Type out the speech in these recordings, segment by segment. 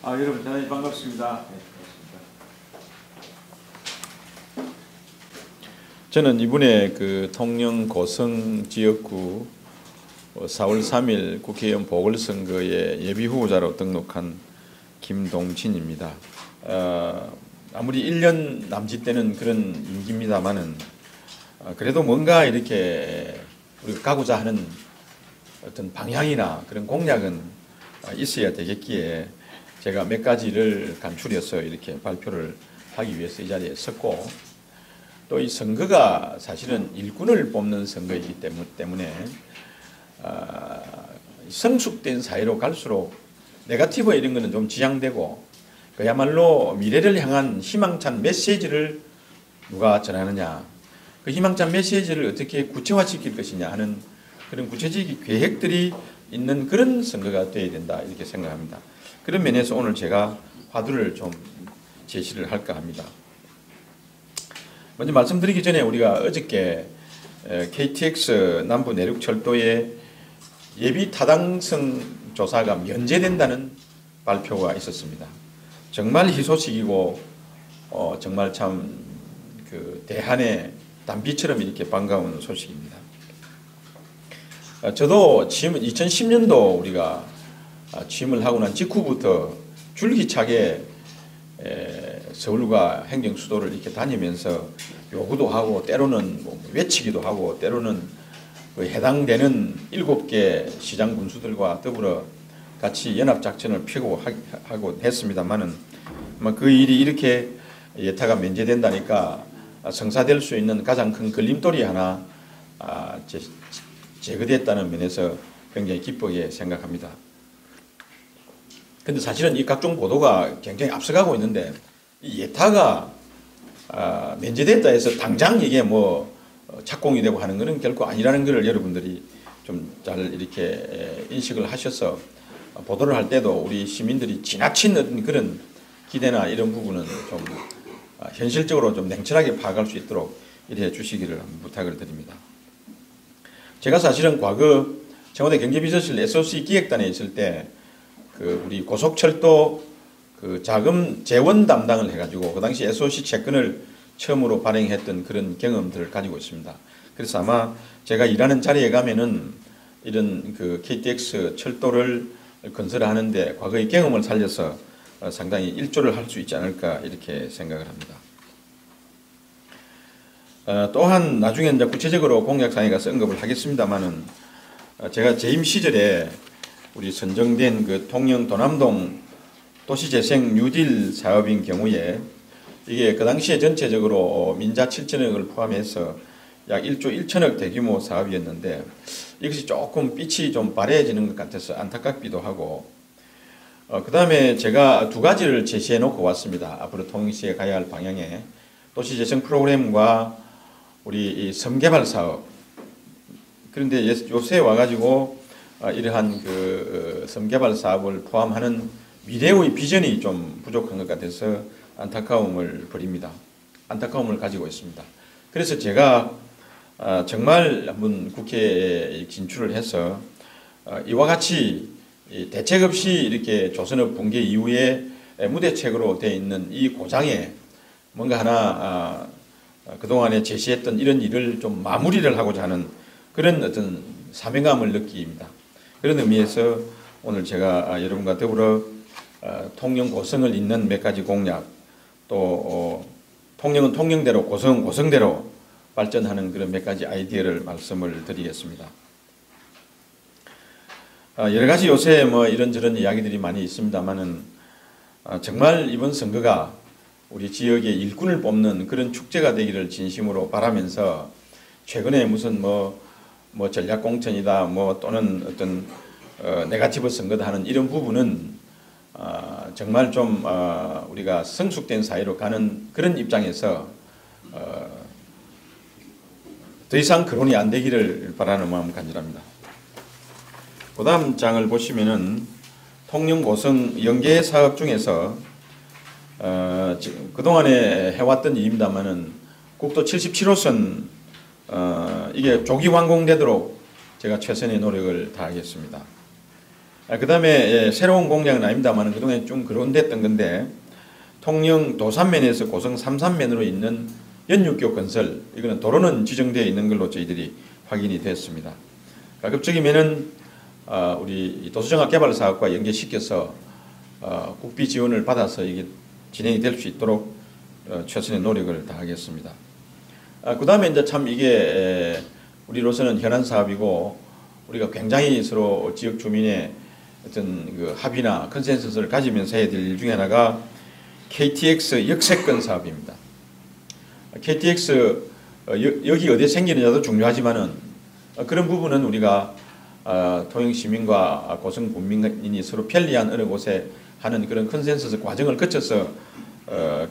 여러분 대단히 반갑습니다. 네, 반갑습니다. 저는 이번에 그 통영 고성 지역구 4월 3일 국회의원 보궐선거에 예비후보자로 등록한 김동진입니다. 아무리 1년 남짓되는 그런 임기입니다만은 그래도 뭔가 이렇게 우리가 가고자 하는 어떤 방향이나 그런 공약은 있어야 되겠기에 제가 몇 가지를 간추려서 이렇게 발표를 하기 위해서 이 자리에 섰고, 또 이 선거가 사실은 일꾼을 뽑는 선거이기 때문에 성숙된 사회로 갈수록 네거티브 이런 거는 좀 지양되고, 그야말로 미래를 향한 희망찬 메시지를 누가 전하느냐, 그 희망찬 메시지를 어떻게 구체화시킬 것이냐 하는 그런 구체적인 계획들이 있는 그런 선거가 되어야 된다, 이렇게 생각합니다. 그런 면에서 오늘 제가 화두를 좀 제시를 할까 합니다. 먼저 말씀드리기 전에 우리가 어저께 KTX 남부 내륙철도의 예비 타당성 조사가 면제된다는 발표가 있었습니다. 정말 희소식이고 정말 참 그 대한의 단비처럼 이렇게 반가운 소식입니다. 저도 2010년도 우리가 취임을 하고 난 직후부터 줄기차게 서울과 행정수도를 이렇게 다니면서 요구도 하고, 때로는 외치기도 하고, 때로는 그 해당되는 7개 시장 군수들과 더불어 같이 연합작전을 펴고 하고 했습니다만은, 그 일이 이렇게 예타가 면제된다니까 성사될 수 있는 가장 큰 걸림돌이 하나 제거됐다는 면에서 굉장히 기쁘게 생각합니다. 근데 사실은 이 각종 보도가 굉장히 앞서가고 있는데, 이 예타가 면제됐다 해서 당장 이게 착공이 되고 하는 것은 결코 아니라는 것을 여러분들이 좀 잘 이렇게 인식을 하셔서 보도를 할 때도 우리 시민들이 지나친 어떤 그런 기대나 이런 부분은 좀 현실적으로 좀 냉철하게 파악할 수 있도록 이래 주시기를 부탁을 드립니다. 제가 사실은 과거 청와대 경제비서실 SOC 기획단에 있을 때 그 우리 고속철도 그 자금 재원 담당을 해가지고 그 당시 SOC 채권을 처음으로 발행했던 그런 경험들을 가지고 있습니다. 그래서 아마 제가 일하는 자리에 가면은 이런 그 KTX 철도를 건설하는데 과거의 경험을 살려서 상당히 일조를 할 수 있지 않을까 이렇게 생각을 합니다. 또한 나중에 이제 구체적으로 공약사항에 가서 언급을 하겠습니다만은, 제가 재임 시절에 우리 선정된 그 통영 도남동 도시재생 뉴딜 사업인 경우에 이게 그 당시에 전체적으로 민자 7천억을 포함해서 약 1조 1천억 대규모 사업이었는데, 이것이 조금 빛이 좀 바래지는 것 같아서 안타깝기도 하고, 그 다음에 제가 두 가지를 제시해 놓고 왔습니다. 앞으로 통영시에 가야 할 방향에 도시재생 프로그램과 우리 이 섬개발 사업. 그런데 요새 와가지고 이러한 그 섬개발 사업을 포함하는 미래의 비전이 좀 부족한 것 같아서 안타까움을 버립니다. 안타까움을 가지고 있습니다. 그래서 제가 정말 한번 국회에 진출을 해서 이와 같이 대책 없이 이렇게 조선업 붕괴 이후에 무대책으로 되어 있는 이 고장에 뭔가 하나 그동안에 제시했던 이런 일을 좀 마무리를 하고자 하는 그런 어떤 사명감을 느낍니다. 그런 의미에서 오늘 제가 여러분과 더불어 통영 고성을 잇는 몇 가지 공약, 또 통영은 통영대로, 고성은 고성대로 발전하는 그런 몇 가지 아이디어를 말씀을 드리겠습니다. 여러 가지 요새 이런저런 이야기들이 많이 있습니다만은, 정말 이번 선거가 우리 지역의 일꾼을 뽑는 그런 축제가 되기를 진심으로 바라면서, 최근에 무슨 전략공천이다 또는 어떤 네거티브 선거다 하는 이런 부분은 정말 좀 우리가 성숙된 사회로 가는 그런 입장에서 더 이상 거론이 안 되기를 바라는 마음 간절합니다. 그 다음 장을 보시면은 통영 고성 연계 사업 중에서 그동안에 해왔던 일입니다만은 국도 77호선 이게 조기 완공되도록 제가 최선의 노력을 다하겠습니다. 그다음에 새로운 공약은 아닙니다만 그동안 좀 거론됐던 건데 통영 도산면에서 고성 삼산면으로 있는 연육교 건설, 이거는 도로는 지정되어 있는 걸로 저희들이 확인이 됐습니다. 가급적이면은 우리 도시정학개발사업과 연계시켜서 국비 지원을 받아서 이게 진행이 될 수 있도록 최선의 노력을 다하겠습니다. 그 다음에 이제 참 이게 우리로서는 현안 사업이고 우리가 굉장히 서로 지역 주민의 어떤 그 합의나 컨센서스를 가지면서 해야 될 일 중에 하나가 KTX 역세권 사업입니다. KTX 여기 어디에 생기느냐도 중요하지만은 그런 부분은 우리가 통영 시민과 고성 군민이 서로 편리한 어느 곳에 하는 그런 컨센서스 과정을 거쳐서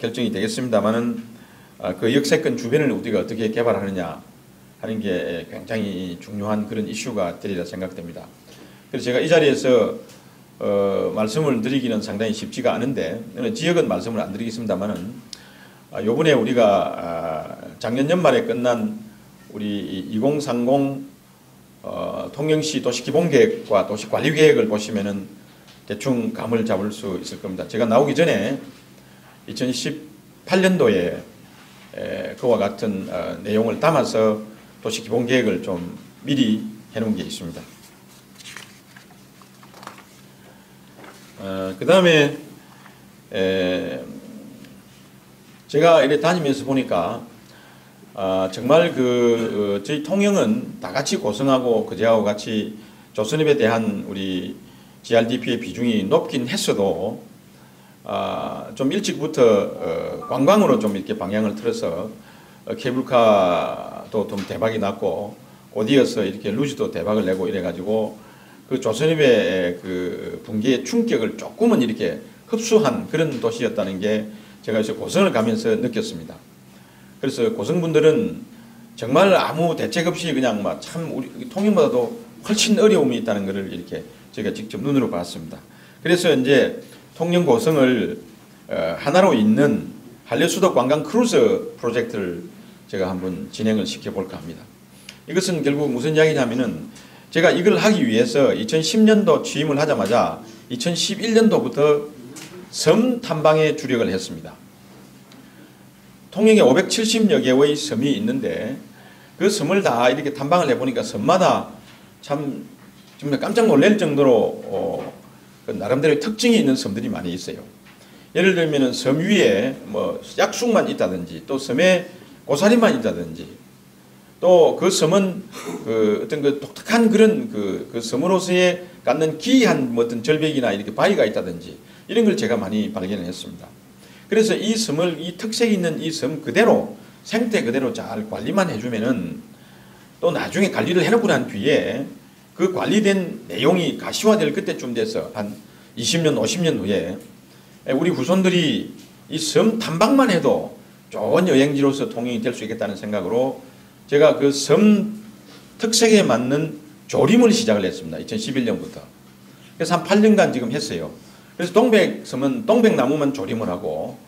결정이 되겠습니다만은 그 역세권 주변을 우리가 어떻게 개발하느냐 하는 게 굉장히 중요한 그런 이슈가 되리라 생각됩니다. 그래서 제가 이 자리에서 말씀을 드리기는 상당히 쉽지가 않은데 지역은 말씀을 안 드리겠습니다만은 요번에 우리가 작년 연말에 끝난 우리 2030 통영시 도시기본계획과 도시관리계획을 보시면은 대충 감을 잡을 수 있을 겁니다. 제가 나오기 전에 2018년도에 그와 같은 내용을 담아서 도시기본계획을 좀 미리 해놓은 게 있습니다. 그 다음에 제가 이렇게 다니면서 보니까 정말 저희 통영은 다 같이 고성하고 그제하고 같이 조선업에 대한 우리 GRDP의 비중이 높긴 했어도 좀 일찍부터 관광으로 좀 이렇게 방향을 틀어서 케이블카도 좀 대박이 났고 곧이어서 이렇게 루지도 대박을 내고 이래가지고 그 조선업의 그 붕괴의 충격을 조금은 이렇게 흡수한 그런 도시였다는 게 제가 이제 고성을 가면서 느꼈습니다. 그래서 고성분들은 정말 아무 대책 없이 그냥 막 참 우리 통영보다도 훨씬 어려움이 있다는 것을 이렇게 제가 직접 눈으로 봤습니다. 그래서 이제 통영 고성을 하나로 잇는 한려수도 관광 크루즈 프로젝트를 제가 한번 진행을 시켜볼까 합니다. 이것은 결국 무슨 이야기냐면은 제가 이걸 하기 위해서 2010년도 취임을 하자마자 2011년도부터 섬 탐방에 주력을 했습니다. 통영에 570여 개의 섬이 있는데 그 섬을 다 이렇게 탐방을 해보니까 섬마다 참 정말 깜짝 놀랄 정도로 그 나름대로 특징이 있는 섬들이 많이 있어요. 예를 들면 섬 위에 뭐 약숙만 있다든지 또 섬에 고사리만 있다든지 또 그 섬은 그 어떤 그 독특한 그런 그 섬으로서의 갖는 기이한 뭐 어떤 절벽이나 이렇게 바위가 있다든지 이런 걸 제가 많이 발견을 했습니다. 그래서 이 섬을 이 특색 있는 이 섬 그대로 생태 그대로 잘 관리만 해주면은 또 나중에 관리를 해놓고 난 뒤에 그 관리된 내용이 가시화될 그때쯤 돼서 한 20년 50년 후에 우리 후손들이 이 섬 탐방만 해도 좋은 여행지로서 통영이 될 수 있겠다는 생각으로 제가 그 섬 특색에 맞는 조림을 시작을 했습니다. 2011년부터. 그래서 한 8년간 지금 했어요. 그래서 동백섬은 동백나무만 조림을 하고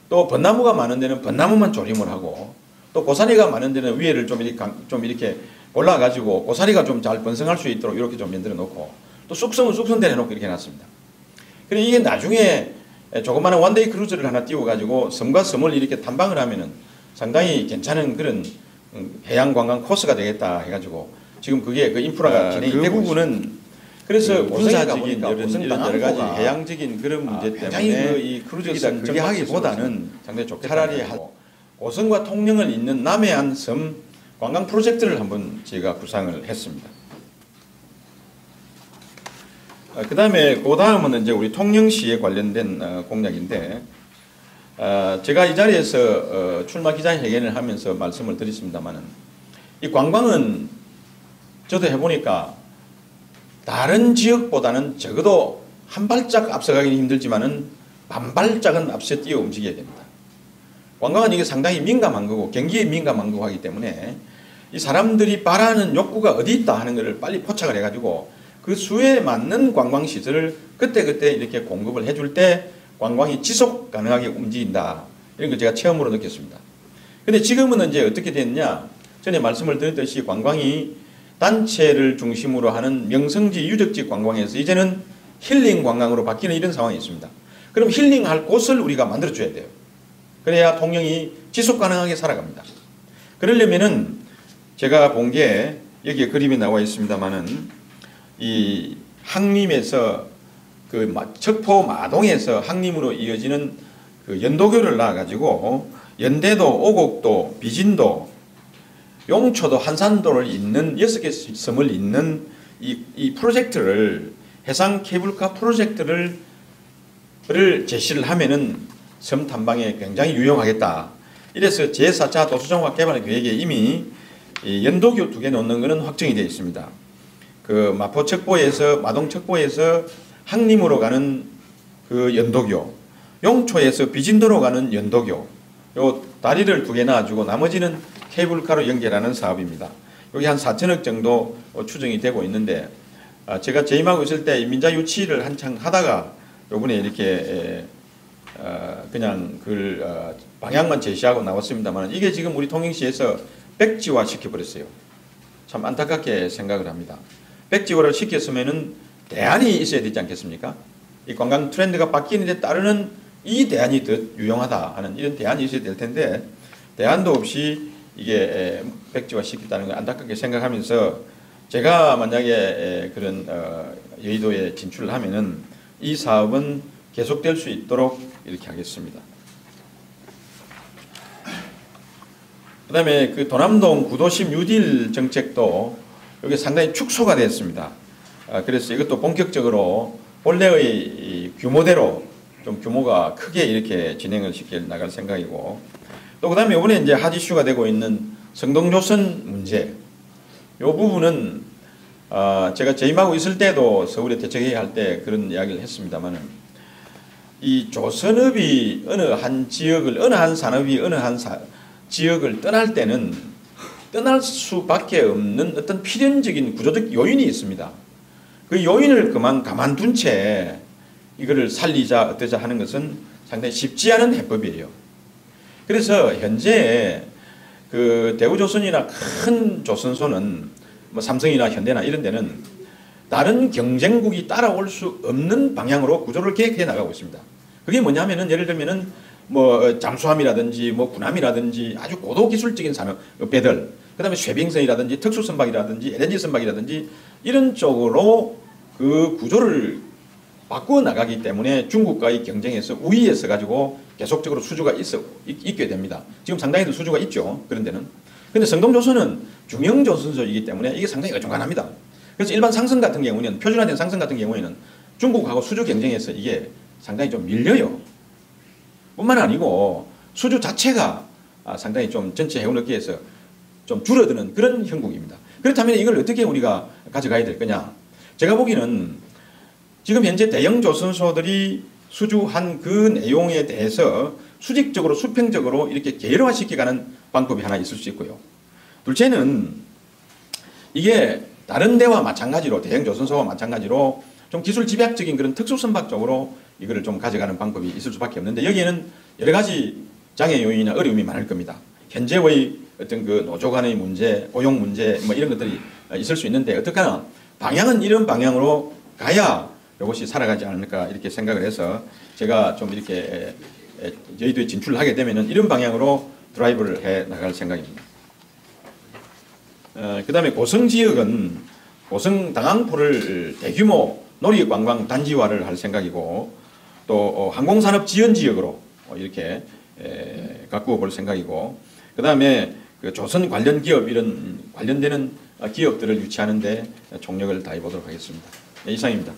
또 벚나무가 많은 데는 벚나무만 조림을 하고 또 고사리가 많은 데는 위에를 좀 이렇게 골라가지고 고사리가 좀 잘 번성할 수 있도록 이렇게 좀 만들어 놓고 또 쑥섬은 쑥섬대로 해놓고 이렇게 해놨습니다. 그래 이게 나중에 조그마한 원데이 크루즈를 하나 띄워가지고 섬과 섬을 이렇게 탐방을 하면은 상당히 괜찮은 그런 해양 관광 코스가 되겠다 해가지고 지금 그게 그 인프라가 진행이 되고 부분은 그래서 군사적인 이런 여러 가지 해양적인 그런 문제 때문에 이 크루즈선 정비하기보다는 상당히 좋게 차라리 고성과 통영을 잇는 남해안 섬 관광 프로젝트를 한번 제가 구상을 했습니다. 그 다음에 그 다음은 이제 우리 통영시에 관련된 공약인데 제가 이 자리에서 출마 기자회견을 하면서 말씀을 드렸습니다만은 이 관광은 저도 해보니까 다른 지역보다는 적어도 한 발짝 앞서가기는 힘들지만은 반 발짝은 앞서 뛰어 움직여야 됩니다. 관광은 이게 상당히 민감한 거고 경기에 민감한 거고 하기 때문에 이 사람들이 바라는 욕구가 어디 있다 하는 것을 빨리 포착을 해가지고 그 수에 맞는 관광시설을 그때그때 이렇게 공급을 해줄 때 관광이 지속 가능하게 움직인다. 이런 걸 제가 체험으로 느꼈습니다. 근데 지금은 이제 어떻게 됐냐? 전에 말씀을 드렸듯이 관광이 단체를 중심으로 하는 명성지 유적지 관광에서 이제는 힐링 관광으로 바뀌는 이런 상황이 있습니다. 그럼 힐링할 곳을 우리가 만들어줘야 돼요. 그래야 통영이 지속 가능하게 살아갑니다. 그러려면은 제가 본 게 여기에 그림이 나와 있습니다만은 이 항림에서 그 척포 마동에서 항림으로 이어지는 그 연도교를 낳아가지고 연대도, 오곡도, 비진도, 용초도, 한산도를 잇는 6개 섬을 잇는 이 프로젝트를 해상 케이블카 프로젝트를 제시를 하면은 섬 탐방에 굉장히 유용하겠다. 이래서 제4차 도시정화 개발 계획에 이미 연도교 2개 놓는 것은 확정이 되어 있습니다. 그 마포 척보에서 마동 척보에서 항림으로 가는 그 연도교, 용초에서 비진도로 가는 연도교, 요 다리를 2개 놔주고 나머지는 케이블카로 연결하는 사업입니다. 여기 한 4천억 정도 추정이 되고 있는데 제가 재임하고 있을 때 민자 유치를 한창 하다가 요번에 이렇게 그냥 방향만 제시하고 나왔습니다만 이게 지금 우리 통영시에서 백지화 시켜버렸어요. 참 안타깝게 생각을 합니다. 백지화를 시켰으면은 대안이 있어야 되지 않겠습니까? 이 관광 트렌드가 바뀌는 데 따르는 이 대안이 더 유용하다 하는 이런 대안이 있어야 될 텐데 대안도 없이 이게 백지화 시켰다는 걸 안타깝게 생각하면서 제가 만약에 그런 여의도에 진출을 하면은 이 사업은 계속될 수 있도록 이렇게 하겠습니다. 그 다음에 그 도남동 구도심 뉴딜 정책도 여기 상당히 축소가 됐습니다. 그래서 이것도 본격적으로 본래의 규모대로 좀 규모가 크게 이렇게 진행을 시켜 나갈 생각이고 또 그 다음에 이번에 이제 핫 이슈가 되고 있는 성동조선 문제 이 부분은 제가 재임하고 있을 때도 서울에 대책회의 할 때 그런 이야기를 했습니다만은 이 조선업이 어느 한 지역을 어느 한 산업이 어느 한 지역을 떠날 때는 떠날 수밖에 없는 어떤 필연적인 구조적 요인이 있습니다. 그 요인을 가만둔 채 이거를 살리자 어떠자 하는 것은 상당히 쉽지 않은 해법이에요. 그래서 현재 그 대우조선이나 큰 조선소는 뭐 삼성이나 현대나 이런 데는 다른 경쟁국이 따라올 수 없는 방향으로 구조를 계획해 나가고 있습니다. 그게 뭐냐면은 예를 들면은 뭐 잠수함이라든지 뭐 군함이라든지 아주 고도 기술적인 산업 배들, 그다음에 쇠빙선이라든지 특수선박이라든지 LNG 선박이라든지 이런 쪽으로 그 구조를 바꾸어 나가기 때문에 중국과의 경쟁에서 우위에 서 가지고 계속적으로 수주가 있게 됩니다. 지금 상당히도 수주가 있죠. 그런 데는. 근데 성동조선은 중형조선소이기 때문에 이게 상당히 어중간합니다. 그래서 일반 상선 같은 경우에는 표준화된 상선 같은 경우에는 중국하고 수주 경쟁에서 이게 상당히 좀 밀려요. 뿐만 아니고 수주 자체가 상당히 좀 전체 해운업계에서 좀 줄어드는 그런 형국입니다. 그렇다면 이걸 어떻게 우리가 가져가야 될 거냐? 제가 보기에는 지금 현재 대형 조선소들이 수주한 그 내용에 대해서 수직적으로 수평적으로 이렇게 계열화시켜가는 방법이 하나 있을 수 있고요. 둘째는 이게 다른 데와 마찬가지로 대형 조선소와 마찬가지로 좀 기술 집약적인 그런 특수선박 쪽으로 이거를 좀 가져가는 방법이 있을 수밖에 없는데 여기에는 여러 가지 장애 요인이나 어려움이 많을 겁니다. 현재의 어떤 그 노조 간의 문제, 고용 문제 뭐 이런 것들이 있을 수 있는데 어떡하나 방향은 이런 방향으로 가야 이것이 살아가지 않을까 이렇게 생각을 해서 제가 좀 이렇게 여의도에 진출을 하게 되면은 이런 방향으로 드라이브를 해 나갈 생각입니다. 그 다음에 고성 지역은 고성 당항포를 대규모 놀이관광 단지화를 할 생각이고 또 항공산업 지원 지역으로 이렇게 가꾸어 볼 생각이고 그 다음에 그 조선 관련 기업 이런 관련되는 기업들을 유치하는 데 총력을 다해 보도록 하겠습니다. 네, 이상입니다.